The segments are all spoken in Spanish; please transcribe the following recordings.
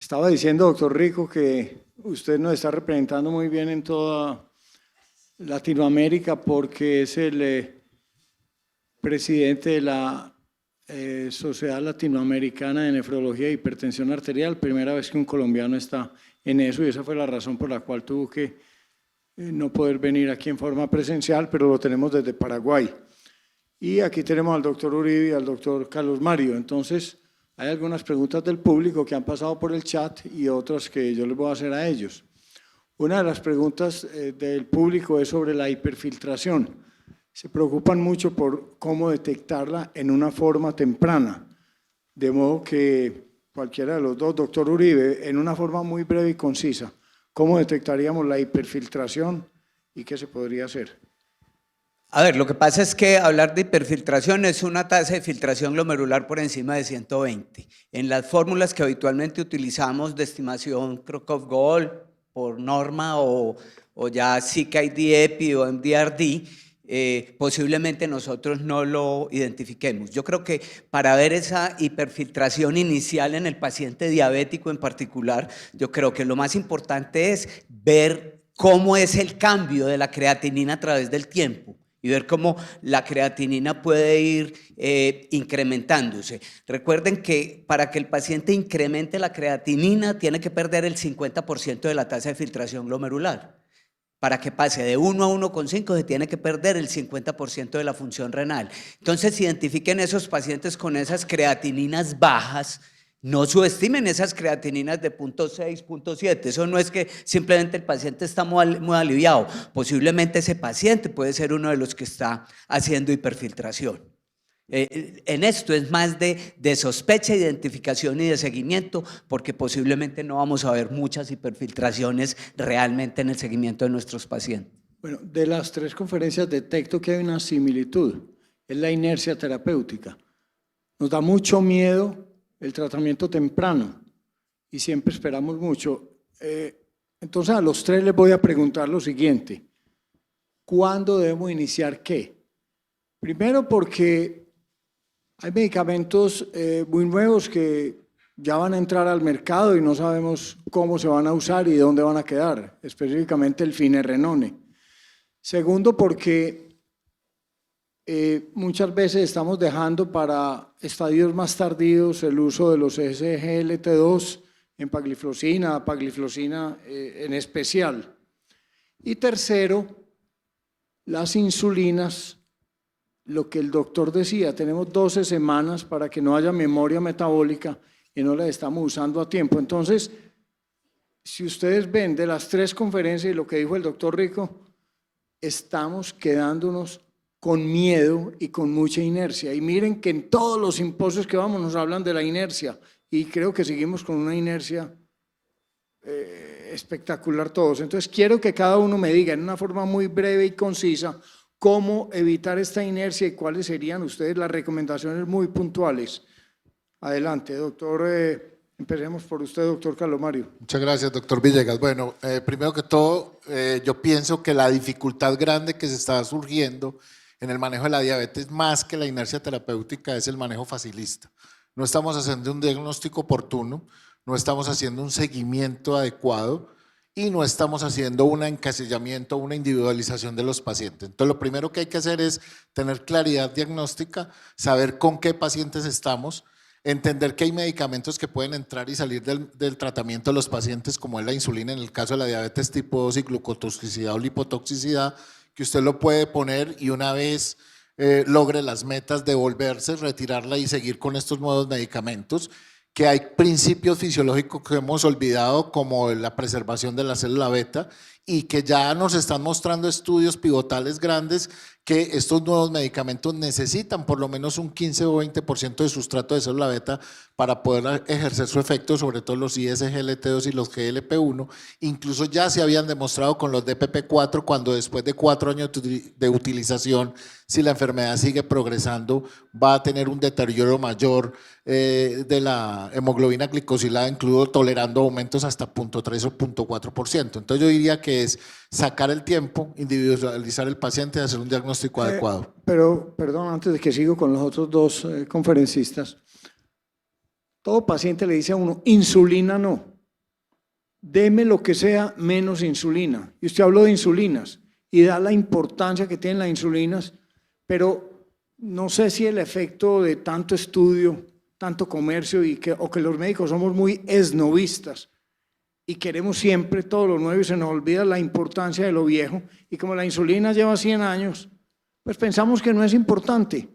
Estaba diciendo, doctor Rico, que usted nos está representando muy bien en toda Latinoamérica porque es el presidente de la Sociedad Latinoamericana de Nefrología e Hipertensión Arterial, primera vez que un colombiano está en eso, y esa fue la razón por la cual tuvo que no poder venir aquí en forma presencial, pero lo tenemos desde Paraguay. Y aquí tenemos al doctor Uribe y al doctor Carlos Mario. Entonces, hay algunas preguntas del público que han pasado por el chat y otras que yo les voy a hacer a ellos. Una de las preguntas del público es sobre la hiperfiltración. Se preocupan mucho por cómo detectarla en una forma temprana, de modo que cualquiera de los dos, doctor Uribe, en una forma muy breve y concisa, ¿cómo detectaríamos la hiperfiltración y qué se podría hacer? A ver, lo que pasa es que hablar de hiperfiltración es una tasa de filtración glomerular por encima de 120. En las fórmulas que habitualmente utilizamos de estimación Crocov-Gold por norma o ya CKID-EPI o MDRD, posiblemente nosotros no lo identifiquemos. Yo creo que para ver esa hiperfiltración inicial en el paciente diabético en particular, yo creo que lo más importante es ver cómo es el cambio de la creatinina a través del tiempo y ver cómo la creatinina puede ir incrementándose. Recuerden que para que el paciente incremente la creatinina tiene que perder el 50% de la tasa de filtración glomerular. Para que pase de 1 a 1,5 se tiene que perder el 50% de la función renal. Entonces, identifiquen esos pacientes con esas creatininas bajas. No subestimen esas creatininas de 0.6, 0.7. Eso no es que simplemente el paciente está muy aliviado. Posiblemente ese paciente puede ser uno de los que está haciendo hiperfiltración. En esto es más de sospecha, identificación y de seguimiento, porque posiblemente no vamos a ver muchas hiperfiltraciones realmente en el seguimiento de nuestros pacientes. Bueno, de las tres conferencias detecto que hay una similitud, es la inercia terapéutica. Nos da mucho miedo el tratamiento temprano y siempre esperamos mucho. Entonces a los tres les voy a preguntar lo siguiente: ¿cuándo debemos iniciar qué? Primero porque hay medicamentos muy nuevos que ya van a entrar al mercado y no sabemos cómo se van a usar y dónde van a quedar, específicamente el finerenone. Segundo, porque muchas veces estamos dejando para estadios más tardíos el uso de los SGLT2, empagliflozina, pagliflozina en especial. Y tercero, las insulinas. Lo que el doctor decía, tenemos 12 semanas para que no haya memoria metabólica y no la estamos usando a tiempo. Entonces, si ustedes ven de las tres conferencias y lo que dijo el doctor Rico, estamos quedándonos con miedo y con mucha inercia. Y miren que en todos los simposios que vamos nos hablan de la inercia y creo que seguimos con una inercia espectacular todos. Entonces, quiero que cada uno me diga en una forma muy breve y concisa cómo evitar esta inercia y cuáles serían ustedes las recomendaciones muy puntuales. Adelante, doctor. Empecemos por usted, doctor Carlos Mario. Muchas gracias, doctor Villegas. Bueno, primero que todo, yo pienso que la dificultad grande que se está surgiendo en el manejo de la diabetes, más que la inercia terapéutica, es el manejo facilista. No estamos haciendo un diagnóstico oportuno, no estamos haciendo un seguimiento adecuado, y no estamos haciendo un encasillamiento, una individualización de los pacientes. Entonces, lo primero que hay que hacer es tener claridad diagnóstica, saber con qué pacientes estamos, entender que hay medicamentos que pueden entrar y salir del tratamiento de los pacientes, como es la insulina en el caso de la diabetes tipo 2 y glucotoxicidad o lipotoxicidad, que usted lo puede poner y una vez logre las metas, devolverse, retirarla y seguir con estos nuevos medicamentos, que hay principios fisiológicos que hemos olvidado, como la preservación de la célula beta, y que ya nos están mostrando estudios pivotales grandes que estos nuevos medicamentos necesitan por lo menos un 15 o 20% de sustrato de célula beta para poder ejercer su efecto, sobre todo los ISGLT2 y los GLP-1. Incluso ya se habían demostrado con los DPP-4 cuando después de 4 años de utilización, si la enfermedad sigue progresando, va a tener un deterioro mayor de la hemoglobina glicosilada, incluso tolerando aumentos hasta 0.3 o 0.4%. Entonces yo diría que es sacar el tiempo, individualizar el paciente y hacer un diagnóstico adecuado. Pero, perdón, antes de que sigo con los otros dos conferencistas, todo paciente le dice a uno, insulina no. deme lo que sea menos insulina. Y usted habló de insulinas y da la importancia que tienen las insulinas, pero no sé si el efecto de tanto estudio, tanto comercio o que los médicos somos muy esnovistas y queremos siempre todo lo nuevo y se nos olvida la importancia de lo viejo, y como la insulina lleva 100 años, pues pensamos que no es importante.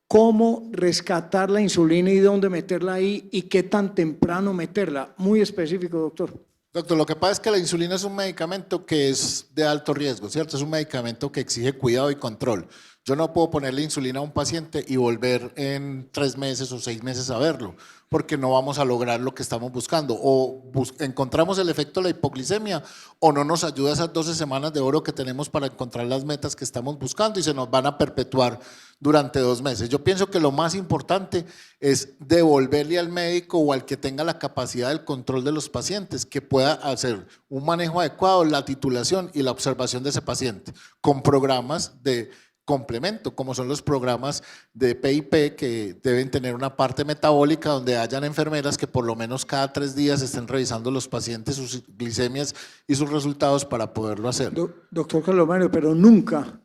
¿Cómo rescatar la insulina y dónde meterla ahí y qué tan temprano meterla? Muy específico, doctor. Doctor, lo que pasa es que la insulina es un medicamento que es de alto riesgo, ¿cierto? Es un medicamento que exige cuidado y control. Yo no puedo ponerle insulina a un paciente y volver en 3 meses o 6 meses a verlo, porque no vamos a lograr lo que estamos buscando. O encontramos el efecto de la hipoglicemia o no nos ayuda esas 12 semanas de oro que tenemos para encontrar las metas que estamos buscando y se nos van a perpetuar durante 2 meses. Yo pienso que lo más importante es devolverle al médico o al que tenga la capacidad del control de los pacientes, que pueda hacer un manejo adecuado, la titulación y la observación de ese paciente, con programas de complemento, como son los programas de PIP, que deben tener una parte metabólica donde hayan enfermeras que por lo menos cada 3 días estén revisando los pacientes sus glicemias y sus resultados para poderlo hacer. Doctor Carlos Mario, pero nunca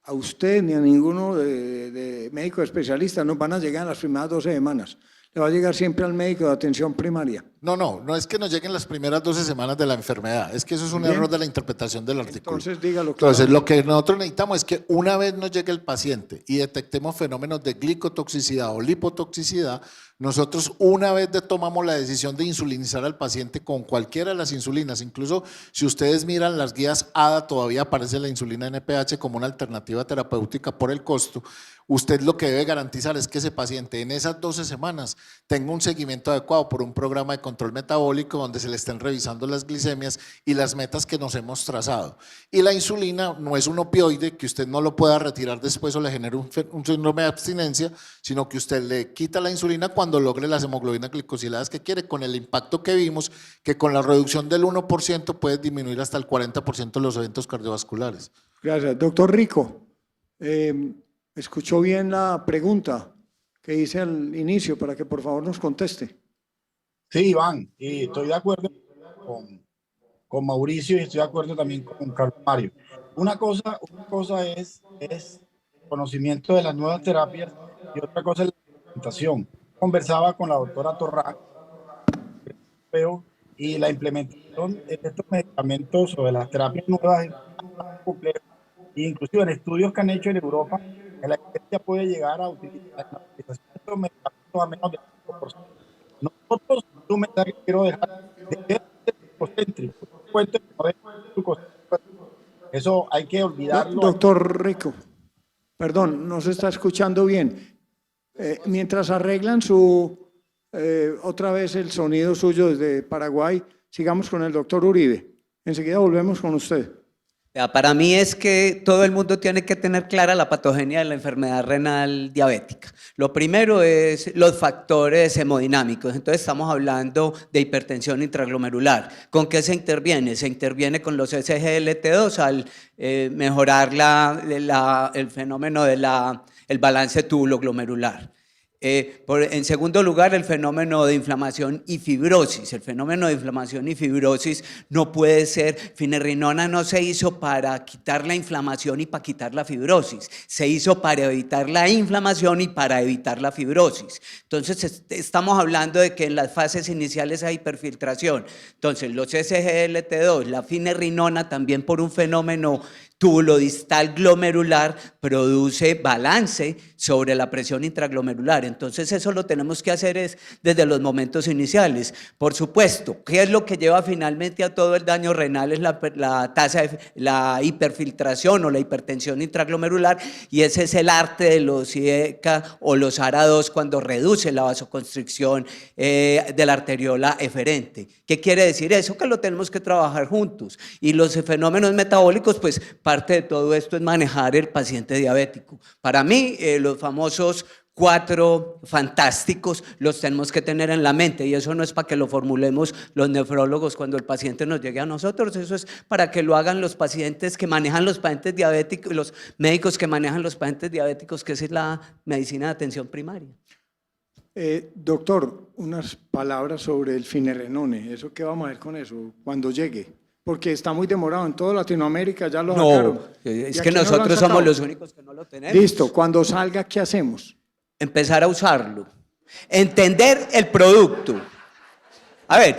a usted ni a ninguno de médicos especialistas nos van a llegar en las primeras 12 semanas. Le va a llegar siempre al médico de atención primaria. No es que nos lleguen las primeras 12 semanas de la enfermedad, es que eso es un Bien. error de la interpretación del artículo. Entonces, dígalo claro. Entonces, lo que nosotros necesitamos es que una vez nos llegue el paciente y detectemos fenómenos de glicotoxicidad o lipotoxicidad, nosotros una vez tomamos la decisión de insulinizar al paciente con cualquiera de las insulinas. Incluso si ustedes miran las guías ADA, todavía aparece la insulina NPH como una alternativa terapéutica por el costo. Usted lo que debe garantizar es que ese paciente en esas 12 semanas tenga un seguimiento adecuado por un programa de control metabólico donde se le estén revisando las glicemias y las metas que nos hemos trazado. Y la insulina no es un opioide que usted no lo pueda retirar después o le genere un síndrome de abstinencia, sino que usted le quita la insulina cuando logre las hemoglobinas glicosiladas que quiere, con el impacto que vimos, que con la reducción del 1% puede disminuir hasta el 40% los eventos cardiovasculares. Gracias. Doctor Rico, ¿escuchó bien la pregunta que hice al inicio para que por favor nos conteste? Sí, Iván, y estoy de acuerdo con Mauricio y estoy de acuerdo también con Carlos Mario. Una cosa es conocimiento de las nuevas terapias y otra cosa es la implementación. Conversaba con la doctora Torrán y la implementación de estos medicamentos o de las terapias nuevas es más compleja. Inclusive en estudios que han hecho en Europa, la iglesia puede llegar a utilizar la utilización de estos medicamentos a menos del 5%. Nosotros, un mensaje que quiero dejar, de egocéntrico. Eso hay que olvidarlo. Doctor Rico, perdón, no se está escuchando bien. Mientras arreglan otra vez el sonido suyo desde Paraguay, sigamos con el doctor Uribe. Enseguida volvemos con usted. Para mí es que todo el mundo tiene que tener clara la patogenia de la enfermedad renal diabética. Lo primero es los factores hemodinámicos. Entonces estamos hablando de hipertensión intraglomerular. ¿Con qué se interviene? Se interviene con los SGLT2 al mejorar el fenómeno del balance túbulo-glomerular. En segundo lugar, el fenómeno de inflamación y fibrosis. El fenómeno de inflamación y fibrosis no puede ser, finerenona no se hizo para quitar la inflamación y para quitar la fibrosis, se hizo para evitar la inflamación y para evitar la fibrosis. Entonces estamos hablando de que en las fases iniciales hay hiperfiltración. Entonces los SGLT2, la finerenona también por un fenómeno túbulo-distal glomerular produce balance sobre la presión intraglomerular. Entonces eso lo tenemos que hacer es desde los momentos iniciales. Por supuesto, ¿qué es lo que lleva finalmente a todo el daño renal? Es la tasa de la hiperfiltración o la hipertensión intraglomerular, y ese es el arte de los IECA o los ARA2 cuando reduce la vasoconstricción de la arteriola eferente. ¿Qué quiere decir eso? Que lo tenemos que trabajar juntos. Y los fenómenos metabólicos, pues parte de todo esto es manejar el paciente diabético. Para mí, los famosos 4 fantásticos los tenemos que tener en la mente, y eso no es para que lo formulemos los nefrólogos cuando el paciente nos llegue a nosotros, eso es para que lo hagan los pacientes que manejan los pacientes diabéticos, los médicos que manejan los pacientes diabéticos, que esa es la medicina de atención primaria. Doctor, unas palabras sobre el Finerenone. ¿Eso qué vamos a hacer con eso cuando llegue? Porque está muy demorado. En toda Latinoamérica ya lo sacaron. No, es Y que aquí no lo han nosotros sacado. somos los únicos que no lo tenemos. Listo, cuando salga, ¿qué hacemos? Empezar a usarlo. Entender el producto. A ver,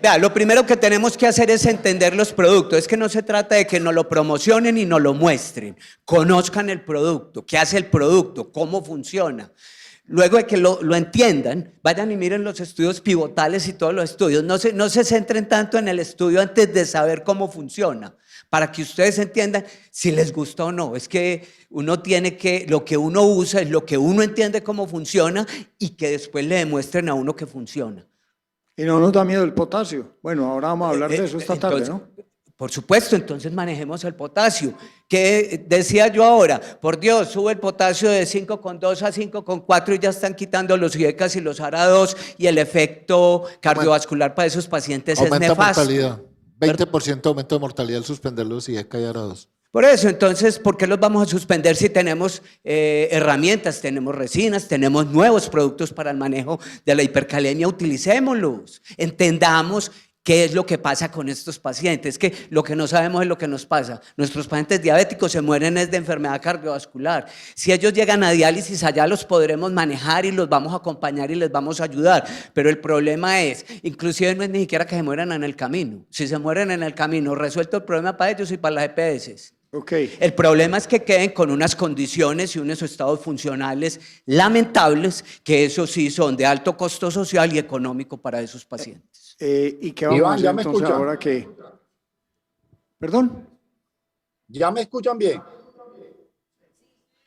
vea, lo primero que tenemos que hacer es entender los productos. Es que no se trata de que nos lo promocionen y nos lo muestren. Conozcan el producto, qué hace el producto, cómo funciona. Luego de que lo entiendan, vayan y miren los estudios pivotales y todos los estudios. No se centren tanto en el estudio antes de saber cómo funciona, para que ustedes entiendan si les gusta o no. Es que uno tiene que, lo que uno usa es lo que uno entiende cómo funciona y que después le demuestren a uno que funciona. Y no nos da miedo el potasio. Bueno, ahora vamos a hablar de eso esta tarde, ¿no? Por supuesto, entonces manejemos el potasio. ¿Qué decía yo ahora? Por Dios, sube el potasio de 5,2 a 5,4 y ya están quitando los IECAS y los ARA2 y el efecto cardiovascular para esos pacientes es Aumenta nefasto. mortalidad. 20% aumento de mortalidad al suspender los IECA y ARA2. Por eso, entonces, ¿por qué los vamos a suspender si tenemos herramientas, tenemos resinas, tenemos nuevos productos para el manejo de la hipercalemia? Utilicémoslos, entendamos qué es lo que pasa con estos pacientes, que lo que no sabemos es lo que nos pasa. Nuestros pacientes diabéticos se mueren es de enfermedad cardiovascular. Si ellos llegan a diálisis, allá los podremos manejar y los vamos a acompañar y les vamos a ayudar, pero el problema es, inclusive no es ni siquiera que se mueran en el camino. Si se mueren en el camino, resuelto el problema para ellos y para las EPS. Okay. El problema es que queden con unas condiciones y unos estados funcionales lamentables, que eso sí son de alto costo social y económico para esos pacientes. ¿Y qué vamos Iván, a hacer ¿ya me entonces escuchan? ahora que... ¿Perdón? ¿Ya me escuchan bien?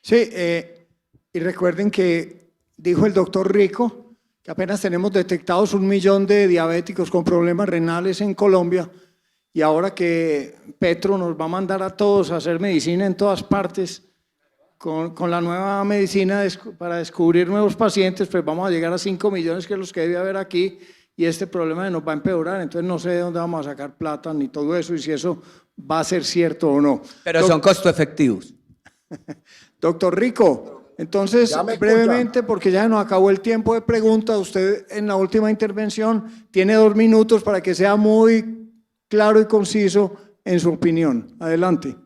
Sí, y recuerden que dijo el doctor Rico que apenas tenemos detectados 1 millón de diabéticos con problemas renales en Colombia, y ahora que Petro nos va a mandar a todos a hacer medicina en todas partes, con la nueva medicina para descubrir nuevos pacientes, pues vamos a llegar a 5 millones, que es los que debe haber aquí, y este problema nos va a empeorar. Entonces no sé de dónde vamos a sacar plata ni todo eso, y si eso va a ser cierto o no. Pero son costo efectivos. Doctor Rico, entonces ¿Ya me escucha? brevemente, porque ya nos acabó el tiempo de preguntas, usted en la última intervención tiene 2 minutos para que sea muy claro y conciso en su opinión. Adelante.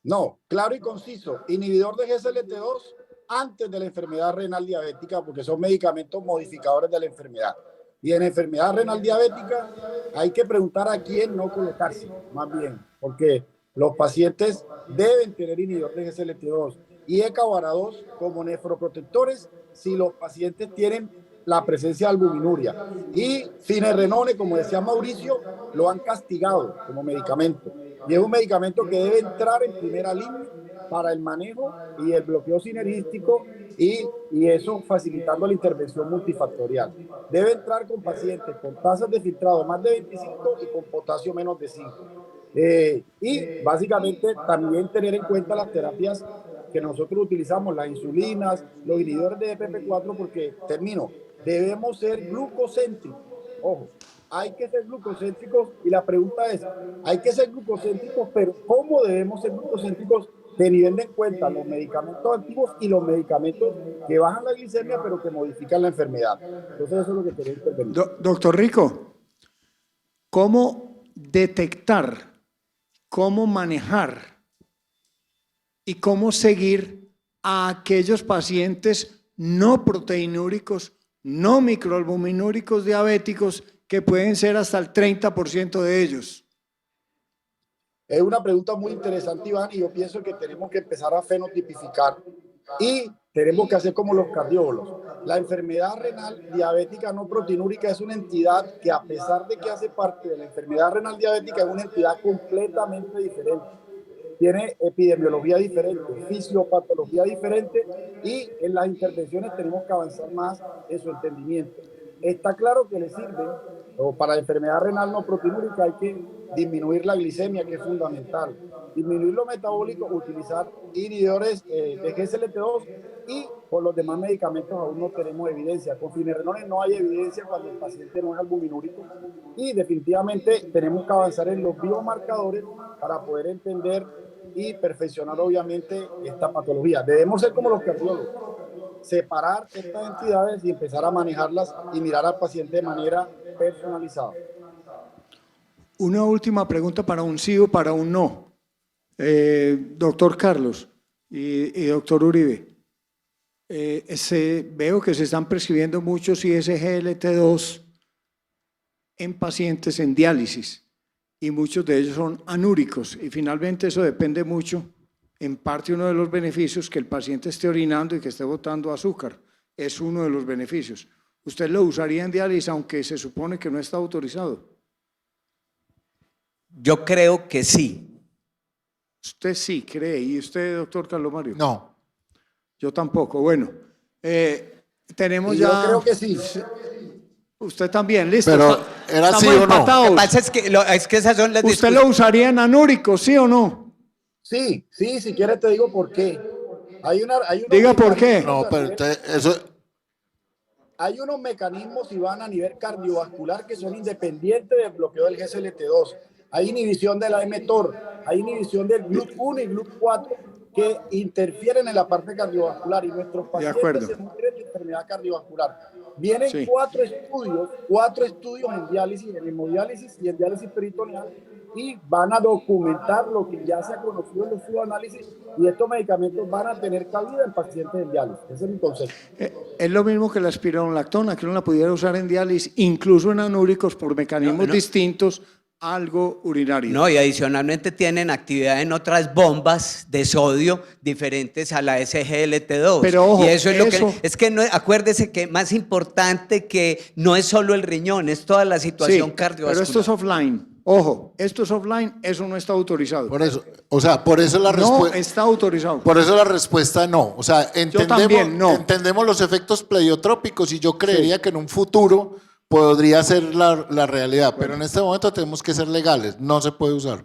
No, claro y conciso. Inhibidor de GSLT2 antes de la enfermedad renal diabética, porque son medicamentos modificadores de la enfermedad. Y en enfermedad renal diabética hay que preguntar a quién no colocarse, más bien, porque los pacientes deben tener inhibidor de GSLT2 y ECA o ARA2 como nefroprotectores si los pacientes tienen la presencia de albuminuria. Y Finerenone, como decía Mauricio, lo han castigado como medicamento. Y es un medicamento que debe entrar en primera línea para el manejo y el bloqueo sinergístico y eso facilitando la intervención multifactorial. Debe entrar con pacientes con tasas de filtrado más de 25 y con potasio menos de 5. Y básicamente también tener en cuenta las terapias que nosotros utilizamos, las insulinas, los inhibidores de DPP4, porque debemos ser glucocéntricos. Ojo, hay que ser glucocéntricos y la pregunta es, hay que ser glucocéntricos, pero ¿cómo debemos ser glucocéntricos teniendo en cuenta los medicamentos activos y los medicamentos que bajan la glicemia pero que modifican la enfermedad? Entonces eso es lo que quería intervenir. Doctor Rico, ¿cómo detectar, cómo manejar y cómo seguir a aquellos pacientes no proteinúricos, no microalbuminúricos diabéticos, que pueden ser hasta el 30% de ellos? Es una pregunta muy interesante, Iván, y yo pienso que tenemos que empezar a fenotipificar y tenemos que hacer como los cardiólogos. La enfermedad renal diabética no proteinúrica es una entidad que, a pesar de que hace parte de la enfermedad renal diabética, es una entidad completamente diferente. Tiene epidemiología diferente, fisiopatología diferente, y en las intervenciones tenemos que avanzar más en su entendimiento. Está claro que le sirve, o para la enfermedad renal no proteinúrica hay que disminuir la glicemia, que es fundamental, disminuir lo metabólico, utilizar inhibidores de GSLT2, y por los demás medicamentos aún no tenemos evidencia. Con Finerenone no hay evidencia cuando el paciente no es albuminúrico, y definitivamente tenemos que avanzar en los biomarcadores para poder entender y perfeccionar obviamente esta patología. Debemos ser como los cardiólogos. separar estas entidades y empezar a manejarlas y mirar al paciente de manera personalizada. Una última pregunta para un sí o para un no. Doctor Carlos y doctor Uribe, veo que se están prescribiendo muchos ISGLT2 en pacientes en diálisis y muchos de ellos son anúricos y finalmente eso depende mucho, en parte uno de los beneficios, que el paciente esté orinando y que esté botando azúcar, es uno de los beneficios. ¿Usted lo usaría en diálisis aunque se supone que no está autorizado? Yo creo que sí. Usted sí cree. ¿Y usted, doctor Carlos Mario? No. Yo tampoco. Bueno, tenemos Y ya... yo creo que sí. Usted también, listo. Pero, ¿era estamos sí o no? empatados. Lo que pasa es que esas son las ¿Usted discusiones. lo usaría en anúricos, sí o no? Sí, si quieres te digo por qué. Hay unos Diga por qué. No, pero eso... Hay unos mecanismos y van a nivel cardiovascular que son independientes del bloqueo del GSLT2. Hay inhibición de la mTOR, hay inhibición del GLUT1 y GLUT4 que interfieren en la parte cardiovascular y nuestros pacientes se mueren de enfermedad cardiovascular. Vienen Sí. cuatro estudios en diálisis, en hemodiálisis y en diálisis peritoneal, y van a documentar lo que ya se ha conocido en los subanálisis, y estos medicamentos van a tener cabida en pacientes en diálisis. Ese es mi concepto. Es lo mismo que la espironolactona, que uno la pudiera usar en diálisis, incluso en anúricos por mecanismos distintos, algo urinario. No, y adicionalmente tienen actividad en otras bombas de sodio diferentes a la SGLT2. Pero ojo, y eso es lo eso- que es que no, acuérdese que más importante que no es solo el riñón, es toda la situación Sí, cardiovascular. pero esto es offline. Ojo, esto es offline, eso no está autorizado. Por eso, o sea, por eso la No respuesta... está autorizado. Por eso la respuesta no. O sea, también no. entendemos los efectos pleiotrópicos y yo creería que en un futuro podría ser la realidad, pero en este momento tenemos que ser legales, no se puede usar.